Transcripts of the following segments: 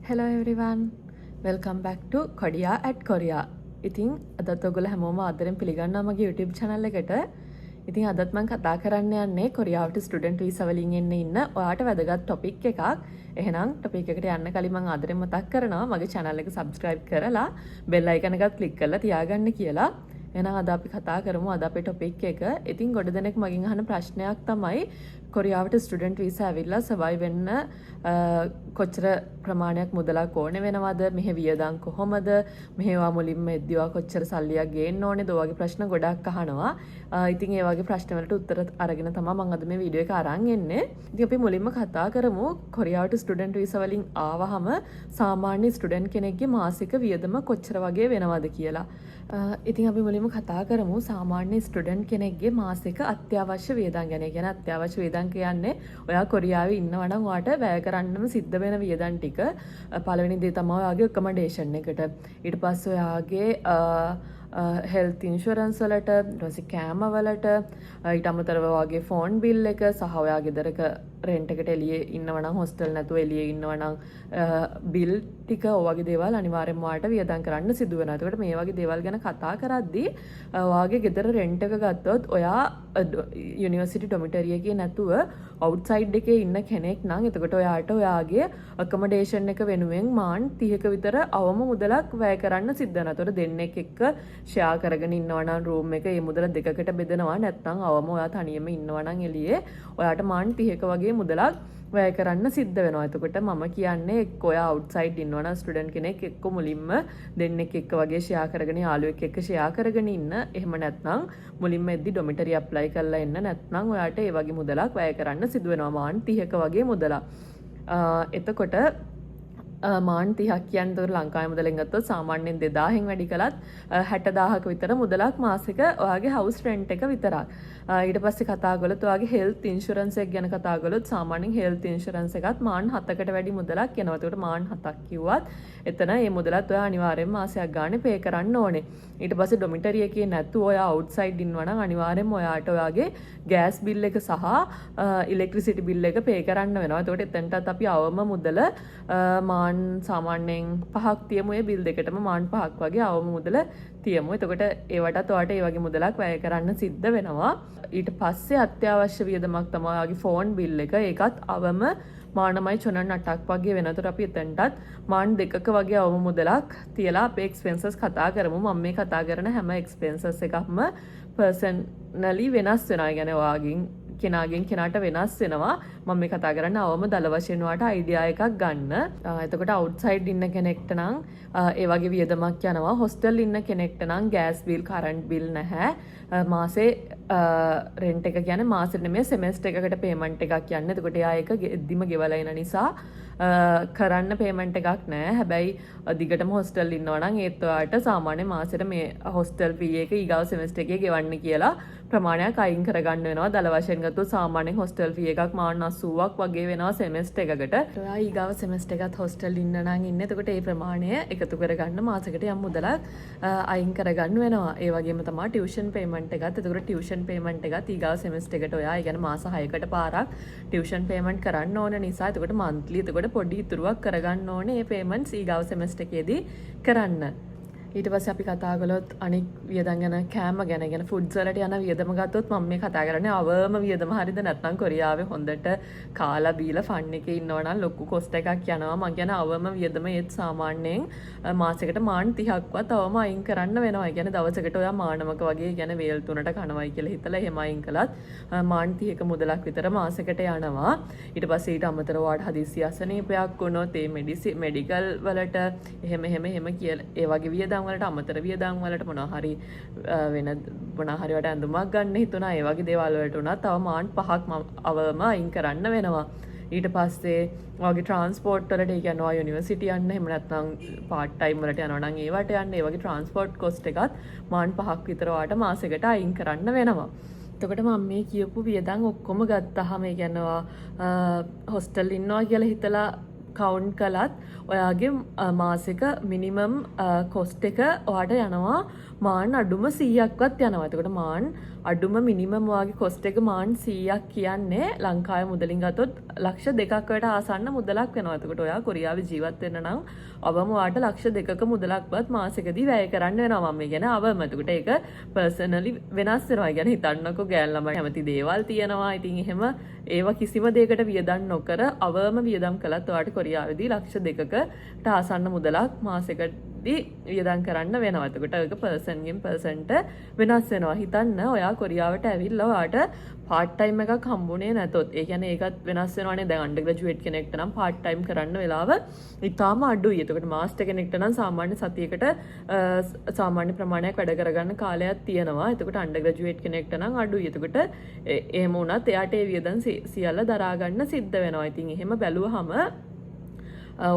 Hello everyone. Welcome back to Korea at Korea. ඉතින් අදත් ඔයගොල්ලෝ හැමෝම ආදරෙන් පිළිගන්නවා මගේ YouTube channel එකට. ඉතින් අදත් මම කතා කරන්න යන්නේ කොරියාවට ස්ටුඩන්ට් වීසා වලින් ඉන්න ඔයාට වැදගත් topic එකක්. එහෙනම් topic එකට යන්න කලින් මම ආදරෙන් මතක් කරනවා මගේ channel එක subscribe කරලා bell icon එකත් click කරලා තියාගන්න කියලා. එහෙනම් අද අපි කතා කරමු අද අපේ topic එක. ඉතින් ගොඩ දෙනෙක් මගෙන් අහන ප්‍රශ්නයක් තමයි කොරියාවට ස්ටුඩන්ට් වීසා ඇවිල්ලා සර්වයිව් වෙන්න කොච්චර ප්‍රමාණයක් මුදලක් ඕනේ වෙනවද මෙහෙ වියදම් කොහොමද මෙහෙවා මුලින්ම එද්දිවා කොච්චර සල්ලියක් ගේන්න ඕනේද ඔය වගේ ප්‍රශ්න ගොඩක් අහනවා. ඉතින් ඒ වගේ ප්‍රශ්න වලට උත්තර අරගෙන තමයි මම අද මේ වීඩියෝ එක අරන් එන්නේ. ඉතින් අපි මුලින්ම කතා කරමු කොරියාවට ස්ටුඩන්ට් වීසා වලින් ආවහම සාමාන්‍ය ස්ටුඩන්ට් කෙනෙක්ගේ මාසික වියදම කොච්චර වගේ වෙනවද කියලා. ඉතින් අපි මුලින්ම කතා කරමු සාමාන්‍ය ස්ටුඩන්ට් කෙනෙක්ගේ මාසික අත්‍යවශ්‍ය වියදම් ගැන. ඒ කියන්නේ අත්‍යවශ්‍ය වියදම් කියන්නේ ඔයා කොරියාවේ ඉන්නවා නම් ඔයාට වැය කරන්නම සිද්ධ වෙන වියදම් ටික. පළවෙනි දේ තමයි ඔයාගේ accommodation එකට. ඊට පස්සේ ඔයාගේ health insurance වලට, ඊට පස්සේ කෑම වලට, ඊට අමතරව ඔයාගේ phone bill එක සහ ඔයා ගෙදරක rent එකට එළියේ ඉන්නවා නම් hostel නැතුව එළියේ ඉන්නවා නම් bill ටික ඔයගේ දේවල් අනිවාර්යෙන්ම ඔයාට වියදම් කරන්න සිදු වෙනවා. ඒකට මේ වගේ දේවල් ගැන කතා කරද්දී ඔයාගේ ගෙදර rent එක ගත්තොත් ඔයා යුනිවර්සිටි ඩොමිටරි එකේ නැතුව අවුට්සයිඩ් එකේ ඉන්න කෙනෙක් නම් එතකොට ඔයාට ඔයාගේ accommodation එක වෙනුවෙන් මාන් 30ක විතර අවම මුදලක් වැය කරන්න සිද්ධ වෙනවා. ඒතකොට දෙන්නෙක් එක්ක ෂෙයා කරගෙන ඉන්නවා නම් රූම් එක ඒ මුදල දෙකකට බෙදනවා. නැත්නම් අවම ඔයා තනියම ඉන්නවා නම් එළියේ ඔයාට මාන් 30ක වගේ මුදලක් වැය කරන්න සිද්ධ වෙනවා. එතකොට මම කියන්නේ එක්ක ඔයා අවුට්සයිඩ් ඉන්නවා නම් ස්ටුඩන්ට් කෙනෙක් එක්ක මුලින්ම දෙන්නෙක් එක්ක වගේ ෂෙයා කරගෙන යාළුවෙක් එක්ක ෂෙයා කරගෙන ඉන්න. එහෙම නැත්නම් මුලින්ම එද්දි ඩොමිටරි ඇප්ලයි කරලා එන්න. නැත්නම් ඔයාට ඒ වගේ මුදලක් වැය කරන්න සිදු වෙනවා. මාන් 30ක වගේ මුදලක්. එතකොට මාන් 30ක් කියන්නේ ලංකාවේ මුදලෙන් ගත්තොත් සාමාන්‍යයෙන් 2000න් වැඩි කළත් 60000ක විතර මුදලක් මාසික ඔයාගේ house rent එක විතරක්. ඊට පස්සේ කතා කළොත් ඔයාගේ health insurance එක ගැන කතා කළොත් සාමාන්‍යයෙන් health insurance එකත් මාන් 7කට වැඩි මුදලක් යනවා. ඒකට මාන් 7ක් කිව්වත් එතන මේ මුදලත් ඔයා අනිවාර්යෙන්ම මාසයක් ගානේ pay කරන්න ඕනේ. ඊට පස්සේ ඩොමිටරි එකේ නැතුව ඔයා outside ඉන්නවා නම් අනිවාර්යෙන්ම ඔයාට ඔයාගේ gas bill එක සහ electricity bill එක pay කරන්න වෙනවා. ඒකට එතනටත් අපි අවම මුදල මාන් සාමාන්‍යයෙන් 5ක් තියමු. ඒ bill දෙකටම මාන් 5ක් වගේ අවම මුදල තියමු. එතකොට ඒවටත් ඔයාට ඒ වගේ මුදලක් වැය කරන්න සිද්ධ වෙනවා. ඊට පස්සේ අත්‍යවශ්‍ය වියදමක් තමයි ඔයාගේ phone bill එක. ඒකත් අවම මානමයි 8ක් වගේ වෙනතර අපි එතනටත් මාන් 2ක වගේ අවම මුදලක් තියලා අපේ expenses කතා කරමු. මම මේ කතා කරන හැම expenses එකක්ම personally වෙනස් වෙනවා. يعني ඔයාගෙන් කෙනාගෙන් කෙනාට වෙනස් වෙනවා. මම මේ කතා කරන්නේ අවම දල වශයෙන් වාට අයිඩියා එකක් ගන්න. එතකොට අවුට්සයිඩ් ඉන්න කෙනෙක්ට නම් ඒ වගේ වියදමක් යනවා. හොස්ටල් ඉන්න කෙනෙක්ට නම් ගෑස් බිල්, කරන්ට් බිල් නැහැ. මාසේ රෙන්ට් එක කියන්නේ මාසෙට නෙමෙයි සෙමෙස්ටර් එකකට පේමන්ට් එකක් යන්නේ. එතකොට එයා ඒක එද්දිම ගෙවලා එන නිසා කරන්න පේමන්ට් එකක් නැහැ. හැබැයි දිගටම හොස්ටල් ඉන්නවා නම් ඒත් ඔයාට සාමාන්‍ය මාසෙට මේ හොස්ටල් ෆී එක ඊගාව සෙමෙස්ටර් එකේ ගෙවන්න කියලා ප්‍රමාණයක් අයින් කරගන්න වෙනවා. දල වශයෙන් ගත්තොත් සාමාන්‍යයෙන් හොස්ටල් ෆී එකක් මාන 80ක් වගේ වෙනවා සෙමෙස්ටර් එකකට. ඔයා ඊගාව සෙමෙස්ටර් එකත් හොස්ටල් ඉන්න නම් ඉන්නේ. එතකොට ඒ ප්‍රමාණය එකතු කරගන්න මාසෙකට යම් මුදලක් අයින් කරගන්න වෙනවා. ඒ වගේම තමයි ටියුෂන් පේමන්ට් එකත්. එතකොට ටියුෂන් පේමන්ට් එකත් ඊගාව සෙමෙස්ටර් එකට ඔයා ඒ කියන්නේ මාස 6කට පාරක් ටියුෂන් පේමන්ට් කරන්න ඕන නිසා එතකොට මන්ත්ලි එතකොට පොඩි ඉතුරුවක් කරගන්න ඕනේ මේ පේමන්ට්ස් ඊගාව සෙමෙස්ටර් එකේදී කරන්න. ඊට පස්සේ අපි කතා කළොත් අනික් වියදම් ගැන කෑම ගැන ෆුඩ්ස් වලට යන වියදම ගත්තොත් මම මේ කතා කරන්නේ අවම වියදම හරියද නැත්නම් කොරියාවේ හොඳට කාලා බීලා ෆන් එකේ ඉන්නවා නම් ලොකු කොස්ට් එකක් යනවා. මම කියන අවම වියදම ඒත් සාමාන්‍යයෙන් මාසෙකට මාන් 30ක්වත් අවම අයින් කරන්න වෙනවා. ඒ කියන්නේ දවසකට ඔයා මානමක වගේ කියන වේල් 3ට කනවයි කියලා හිතලා එහෙම අයින් කළත් මාන් 30ක මුදලක් විතර මාසෙකට යනවා. ඊට පස්සේ ඊට අමතරව ඔයාට හදිස්සි අසනීපයක් වුණොත් ඒ මෙඩිකල් වලට එහෙම කියලා ඒ වගේ වියදම් වලට අමතර වියදම් වලට මොනවා හරි වෙන මොනවා හරි වට ඇඳුමක් ගන්න හිතුණා. ඒ වගේ දේවල් වලට උනා තව මාන් 5ක් අවම අයින් කරන්න වෙනවා. ඊට පස්සේ ඔයාගේ ට්‍රාන්ස්පෝර්ට් වලට ඒ කියන්නේ ඔයා යුනිවර්සිටි යන්න එහෙම නැත්නම් පාර්ට් ටයිම් වලට යනවා නම් ඒවට යන්න ඒ වගේ ට්‍රාන්ස්පෝර්ට් කොස්ට් එකත් මාන් 5ක් විතර ඔයාට මාසෙකට අයින් කරන්න වෙනවා. එතකොට මම මේ කියපු වියදම් ඔක්කොම ගත්තාම ඒ කියන්නේ හොස්ටල් ඉන්නවා කියලා හිතලා කවුන්ට් කළත් ඔයාගේ මාසික මිනිමම් කොස්ට් එක ඔයාට යනවා මාන් අඩුම 100ක්වත් යනවා. එතකොට මාන් අඩුම මිනිමම් වාගේ කොස්ට් එක මාන් 100ක් කියන්නේ ලංකාවේ මුදලින් ගත්තොත් ලක්ෂ 2කට ආසන්න මුදලක් වෙනවා. එතකොට ඔයා කොරියාවේ ජීවත් වෙන්න නම් අවම වාට ලක්ෂ 2ක මුදලක්වත් මාසෙකදී වැය කරන්න වෙනවා. මම කියන්නේ අවම. එතකොට ඒක පර්සනලි වෙනස් වෙනවා. يعني හිතන්නකෝ ගෑන් ළමයි කැමති දේවල් තියෙනවා. ඉතින් එහෙම ඒවා කිසිම දෙයකට වියදම් නොකර අවම වියදම් කළත් ඔයාට කොරියාවේදී ලක්ෂ 2කට ආසන්න මුදලක් මාසෙකදී වියදම් කරන්න වෙනවා. එතකොට ඒක පර්සන්ගෙන් පර්සන්ට වෙනස් වෙනවා. හිතන්න ඔයා කොරියාවට ඇවිල්ලා ඔයාට පාර්ට් ටයිම් එකක් හම්බුනේ නැතොත් ඒ කියන්නේ ඒකත් වෙනස් වෙනවානේ. දැන් අන්ඩර් ග්‍රැජුවේට් කෙනෙක්ට නම් පාර්ට් ටයිම් කරන්න වෙලාව ඉතාලම අඩුයි. එතකොට මාස්ටර් කෙනෙක්ට නම් සාමාන්‍ය සතියකට සාමාන්‍ය ප්‍රමාණයක් වැඩ කරගන්න කාලයක් තියෙනවා. එතකොට අන්ඩර් ග්‍රැජුවේට් කෙනෙක්ට නම් අඩුයි. එතකොට එහෙම වුණත් එයාට ඒ වියදම් සියල්ල දරා ගන්න සිද්ධ වෙනවා. ඉතින් එහෙම බැලුවහම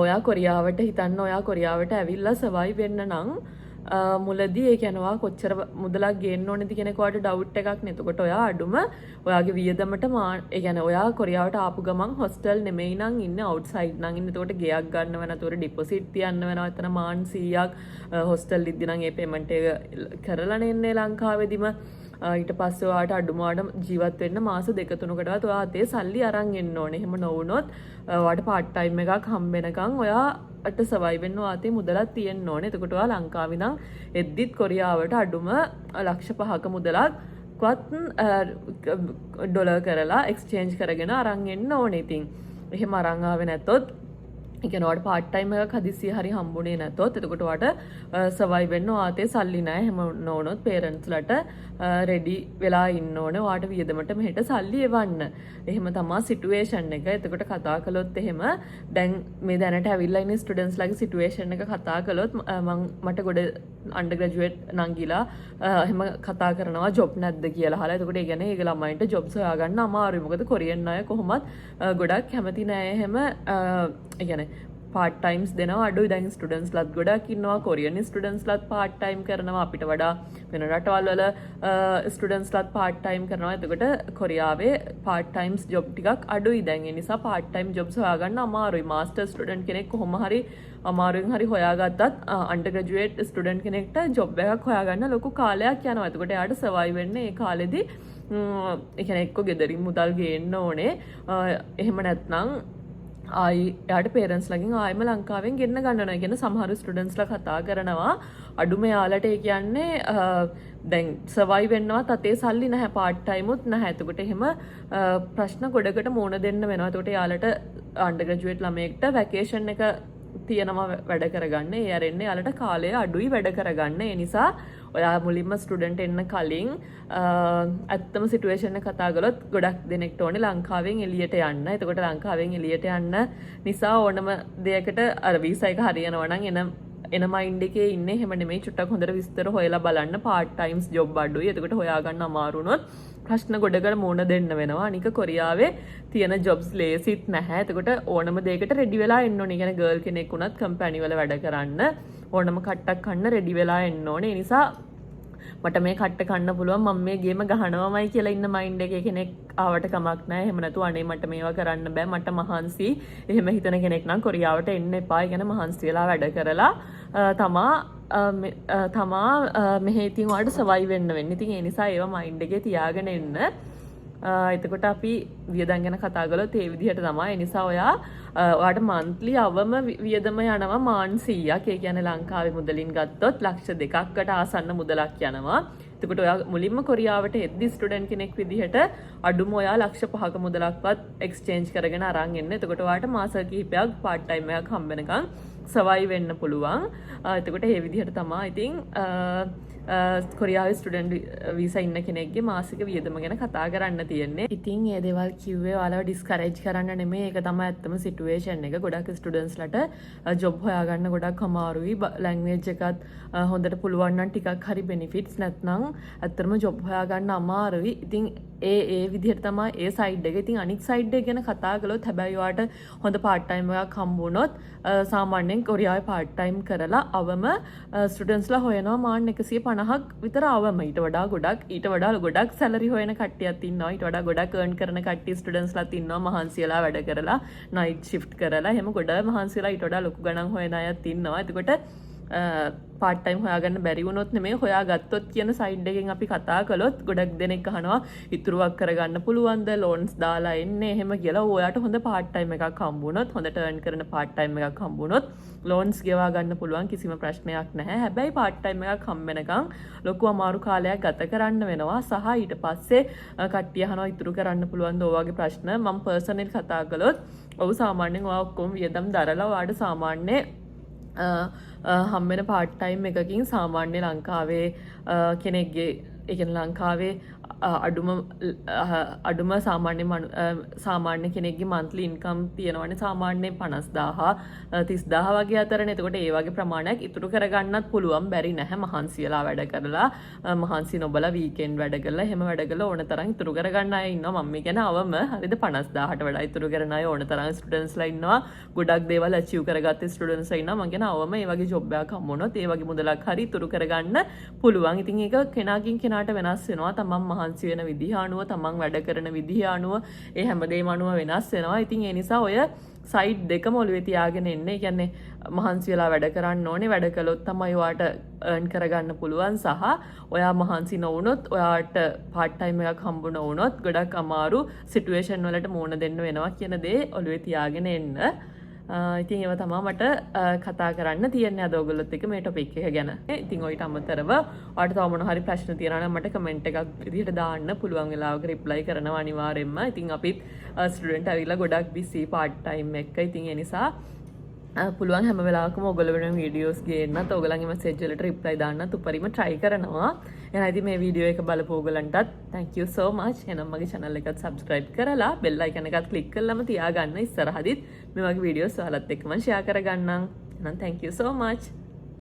ඔයා කොරියාවට හිතන්න ඔයා කොරියාවට ඇවිල්ලා සර්වයිව් වෙන්න නම් මුලදී ඒ කියනවා කොච්චර මුදලක් ගේන්න ඕනේද කියන එකට ඩවුට් එකක් නේ. එතකොට ඔයා අඩුම ඔයාගේ වියදමට ඒ කියන්නේ ඔයා කොරියාවට ආපු ගමන් හොස්ටල් නෙමෙයි නම් ඉන්නේ අවුට්සයිඩ් නම් ඉන්නේ. එතකොට ගෙයක් ගන්න වෙන අතර ඩිපොසිට් තියන්න වෙනවා. එතන මාන් 100ක් හොස්ටල් ඉද්දි නම් ඒ පේමන්ට් එක කරලා නෙන්නේ ලංකාවේදීම. ඊට පස්සේ ඔයාට අඩුමාඩම ජීවත් වෙන්න මාස 2-3කටවත් ඔයා අතේ සල්ලි අරන් එන්න ඕනේ. එහෙම නොවුනොත් ඔයාට පාර්ට් ටයිම් එකක් හම්බ වෙනකන් ඔයාට සර්වයිව් වෙන්න ඔයාතේ මුදලක් තියෙන්න ඕනේ. එතකොට ඔයා ලංකාවේ නම් එද්දිත් කොරියාවට අඩුම ලක්ෂ 5ක මුදලක්වත් ඩොලර් කරලා එක්ස්චේන්ජ් කරගෙන අරන් එන්න ඕනේ. ඉතින් එහෙම අරන් ආවේ නැතොත් ඒ කියන්නේ ඔයාට පාර්ට් ටයිම් එකක් හදිස්සිය හරි හම්බුනේ නැතොත් එතකොට ඔයාට සර්වයිව් වෙන්න ඔයාතේ සල්ලි නැහැ. එහෙම නොවුනොත් පේරන්ට්ස්ලට රෙඩි වෙලා ඉන්න ඕනේ. ඔයාට වියදමට මෙහෙට සල්ලි එවන්න. එහෙම තමයි සිටුේෂන් එක. එතකොට කතා කළොත් එහෙම දැන් මේ දැනට ඇවිල්ලා ඉන්න ස්ටුඩන්ට්ස්ලාගේ සිටුේෂන් එක කතා කළොත් මට ගොඩ අන්ඩර් ග්‍රැජුවේට් නංගිලා එහෙම කතා කරනවා ජොබ් නැද්ද කියලා අහලා. එතකොට ඒ කියන්නේ ඒක ළමයින්ට ජොබ්ස් හොයාගන්න අමාරුයි. මොකද කොරියන් අය කොහොමත් ගොඩක් කැමති නෑ එහෙම ඒ කියන්නේ පාර්ට් ටයිම්ස් දෙනවා අඩුයි. දැන් ස්ටුඩන්ට්ස්ලාත් ගොඩක් ඉන්නවා. කොරියන් ස්ටුඩන්ට්ස්ලාත් පාර්ට් ටයිම් කරනවා. අපිට වඩා වෙන රටවල් වල ස්ටුඩන්ට්ස්ලාත් පාර්ට් ටයිම් කරනවා. එතකොට කොරියාවේ පාර්ට් ටයිම්ස් ජොබ් ටිකක් අඩුයි. දැන් ඒ නිසා පාර්ට් ටයිම් ජොබ්ස් හොයාගන්න අමාරුයි. මාස්ටර් ස්ටුඩන්ට් කෙනෙක් කොහොම හරි අමාරුවෙන් හරි හොයාගත්තත් අන්ඩර් ග්‍රැජුවේට් ස්ටුඩන්ට් කෙනෙක්ට ජොබ් එකක් හොයාගන්න ලොකු කාලයක් යනවා. එතකොට එයාට සර්වයිව් වෙන්න ඒ කාලෙදී ඒ කියන්නේ එක්ක ගෙදරින් මුදල් ගේන්න ඕනේ. එහෙම නැත්නම් යාට පේරන්ස් ලගින් ආයම ලංකාවෙන් ගෙන්න ගන්නනවා. කියන සමහර ස්ටුඩන්ට්ස්ලා කතා කරනවා අඩුම යාලට ඒ කියන්නේ දැන් සර්වයිව් වෙන්නවත් අතේ සල්ලි නැහැ, පාර්ට් ටයිමුත් නැහැ. එතකොට එහෙම ප්‍රශ්න ගොඩකට මුහුණ දෙන්න වෙනවා. එතකොට යාලට අන්ඩර් ග්‍රැජුවේට් ළමයෙක්ට වැකේෂන් එක තියෙනවා වැඩ කරගන්න. ඒ අරෙන්නේ යාලට කාලය අඩුයි වැඩ කරගන්න. ඒ නිසා ඔයා මුලින්ම ස්ටුඩන්ට් එන්න කලින් ඇත්තම සිටුේෂන් එක කතා කළොත් ගොඩක් දෙනෙක්ට ඕනේ ලංකාවෙන් එළියට යන්න. එතකොට ලංකාවෙන් එළියට යන්න නිසා ඕනම දෙයකට අර වීසා එක හරියනවා නම් එන මයින්ඩ් එකේ ඉන්නේ එහෙම නෙමෙයි. චුට්ටක් හොඳට විස්තර හොයලා බලන්න. පාර්ට් ටයිම්ස් ජොබ් අඩුයි. එතකොට හොයාගන්න අමාරු වුණොත් ප්‍රශ්න ගොඩකට මුහුණ දෙන්න වෙනවා. අනික කොරියාවේ තියෙන ජොබ්ස් ලේසිත් නැහැ. එතකොට ඕනම දෙයකට රෙඩි වෙලා එන්න ඕනේ. කියන්නේ ගර්ල් කෙනෙක් වුණත් කම්පැනි වල වැඩ කරන්න ඕනම කට්ටක් කන්න රෙඩි වෙලා එන්න ඕනේ. ඒ නිසා මට මේ කට්ට කන්න පුළුවන් මම මේ ගේම ගහනවාමයි කියලා ඉන්න මයින්ඩ් එකේ කෙනෙක් ආවට කමක් නැහැ. එහෙම නැතු අනේ මට මේවා කරන්න බෑ මට මහන්සි එහෙම හිතන කෙනෙක් නම් කොරියාවට එන්න එපා. ඒ කියන්නේ මහන්සි වෙලා වැඩ කරලා තමා මෙහෙ ඉතින් ඔයාලට සර්වයිව් වෙන්න වෙන්නේ. ඉතින් ඒ නිසා ඒවා මයින්ඩ් එකේ තියාගෙන එන්න. එතකොට අපි වියදම් ගැන කතා කළොත් ඒ විදිහට තමයි. ඒ නිසා ඔයාට මන්ත්ලි අවම වියදම යනවා මාන් 100ක්. ඒ කියන්නේ ලංකාවේ මුදලින් ගත්තොත් ලක්ෂ 2කට ආසන්න මුදලක් යනවා. එතකොට ඔයා මුලින්ම කොරියාවට එද්දි ස්ටුඩන්ට් කෙනෙක් විදිහට අඩුම ඔයා ලක්ෂ 5ක මුදලක්වත් එක්ස්චේන්ජ් කරගෙන අරන් එන්න. එතකොට ඔයාට මාස කිහිපයක් පාර්ට් ටයිම් එකක් හම්බ වෙනකන් සර්වයිව් වෙන්න පුළුවන්. එතකොට මේ විදිහට තමයි ඉතින් කොරියාවේ ස්ටුඩන්ට් වීසා ඉන්න කෙනෙක්ගේ මාසික වියදම ගැන කතා කරන්න තියෙන්නේ. ඉතින් මේ දේවල් කිව්වේ ඔයාලව ඩිස්කරේජ් කරන්න නෙමෙයි. ඒක තමයි ඇත්තම සිටුේෂන් එක. ගොඩක් ස්ටුඩන්ට්ස්ලට ජොබ් හොයාගන්න ගොඩක් අමාරුයි. ලැන්ග්වේජ් එකත් හොඳට පුළුවන් නම් ටිකක් හරි බෙනිෆිට්ස් නැත්නම් ඇත්තටම ජොබ් හොයාගන්න අමාරුයි. ඉතින් ඒ විදිහට තමයි ඒ සයිඩ් එක. ඉතින් අනිත් සයිඩ් එක ගැන කතා කළොත් හැබැයි ඔයාට හොඳ පාර්ට් ටයිම් එකක් හම්බුනොත් සාමාන්‍යයෙන් කොරියාවේ පාර්ට් ටයිම් කරලා අවම ස්ටුඩන්ට්ස්ලා හොයනවා මාන් 150ක් විතර අවම. ඊට වඩා ගොඩක් සැලරි හොයන කට්ටියක් ඉන්නවා. ඊට වඩා ගොඩක් earn කරන කට්ටිය ස්ටුඩන්ට්ස්ලාත් ඉන්නවා. මහන්සියලා වැඩ කරලා නයිට් shift කරලා එහෙම ගොඩ මහන්සියලා ඊට වඩා ලොකු ගණන් හොයන අයත් ඉන්නවා. එතකොට පාට් ටයිම් හොයාගන්න බැරි වුණොත් නෙමෙයි හොයාගත්තොත් කියන සයිඩ් එකෙන් අපි කතා කළොත් ගොඩක් දෙනෙක් අහනවා ඉතුරුවක් කරගන්න පුළුවන්ද ලෝන්ස් දාලා එන්නේ එහෙම කියලා. ඔයාට හොඳ පාට් ටයිම් එකක් හම්බුනොත් හොඳ ටර්න් කරන පාට් ටයිම් එකක් හම්බුනොත් ලෝන්ස් ගෙවා ගන්න පුළුවන් කිසිම ප්‍රශ්නයක් නැහැ. හැබැයි පාට් ටයිම් එකක් හම්බෙනකන් ලොකු අමාරු කාලයක් ගත කරන්න වෙනවා. සහ ඊට පස්සේ කට්ටිය අහනවා ඉතුරු කරන්න පුළුවන්ද ඔය වගේ ප්‍රශ්න. මම පර්සනලි කතා කළොත් ඔව් සාමාන්‍යයෙන් ඔයා ඔක්කොම වියදම් දරලා ඔයාට සාමාන්‍ය හම්බෙන පාට් ටයිම් එකකින් සාමාන්‍ය ලංකාවේ කෙනෙක්ගේ ඒ කියන්නේ ලංකාවේ අඩුම සාමාන්‍ය කෙනෙක්ගේ මන්ත්ලි ඉන්කම් තියෙනවනේ සාමාන්‍යයෙන් 50000 30000 වගේ අතරනේ. එතකොට ඒ වගේ ප්‍රමාණයක් ඉතුරු කරගන්නත් පුළුවන්. බැරි නැහැ මහන්සියලා වැඩ කරලා මහන්සි නොබලා වීකෙන්ඩ් වැඩ කරලා එහෙම වැඩ කරලා ඕන තරම් ඉතුරු කරගන්න අය ඉන්නවා. මම කියන්නේ අවම හරිද 50000ට වඩා ඉතුරු කරන අය ඕන තරම් ස්ටුඩන්ට්ස්ලා ඉන්නවා. ගොඩක් දේවල් අචීව් කරගත්ත ස්ටුඩන්ට්ස්ලා ඉන්නවා. මම කියන්නේ අවම ඒ වගේ ජොබ් එකක් හම්බුනොත් ඒ වගේ මුදලක් හරි ඉතුරු කරගන්න පුළුවන්. ඉතින් ඒක කෙනාකින් කෙනාට වෙනස් වෙනවා. තමන් මහන්සි වෙන විදිහ අනුව තමන් වැඩ කරන විදිහ අනුව ඒ හැමදේම අනුව වෙනස් වෙනවා. ඉතින් ඒ නිසා ඔය සයිඩ් දෙකම ඔළුවේ තියාගෙන ඉන්න. ඒ කියන්නේ මහන්සි වෙලා වැඩ කරන්න ඕනේ. වැඩ කළොත් තමයි ඔයාට earn කරගන්න පුළුවන්. සහ ඔයා මහන්සි නොවුනොත් ඔයාට part time එකක් හම්බ නොවුනොත් ගොඩක් අමාරු සිටුේෂන් වලට මුහුණ දෙන්න වෙනවා කියන දේ ඔළුවේ තියාගෙන එන්න. ඉතින් ඒව තමයි මට කතා කරන්න තියෙන්නේ අද ඔයගොල්ලොත් එක්ක මේ ටොපික් එක ගැන. ඉතින් ඔයිට අමතරව ඔයාලට තව මොන හරි ප්‍රශ්න තියෙනවා නම් මට කමෙන්ට් එකක් විදිහට දාන්න පුළුවන් වෙලාවක රිප්ලයි කරනවා අනිවාර්යෙන්ම. ඉතින් අපිත් ස්ටුඩන්ට් ඇවිල්ලා ගොඩක් බිසි පාර්ට් ටයිම් එක. ඉතින් ඒ නිසා පුළුවන් හැම වෙලාවකම ඔයගොල්ලෝ වෙන වීඩියෝස් ගේන්නත් ඔයගොල්ලන්ගේ මැසේජ් වලට රිප්ලයි දාන්නත් උපරිම try කරනවා. එහෙනම් ඉතින් මේ වීඩියෝ එක බලපු ඔයගොල්ලන්ටත් thank you so much. එහෙනම් මගේ channel එකට subscribe කරලා bell icon එකත් click කරලාම තියාගන්න. ඉස්සරහදිත් මේ වගේ වීඩියෝස් ඔයාලත් එක්කම share කරගන්නම්. එහෙනම් thank you so much.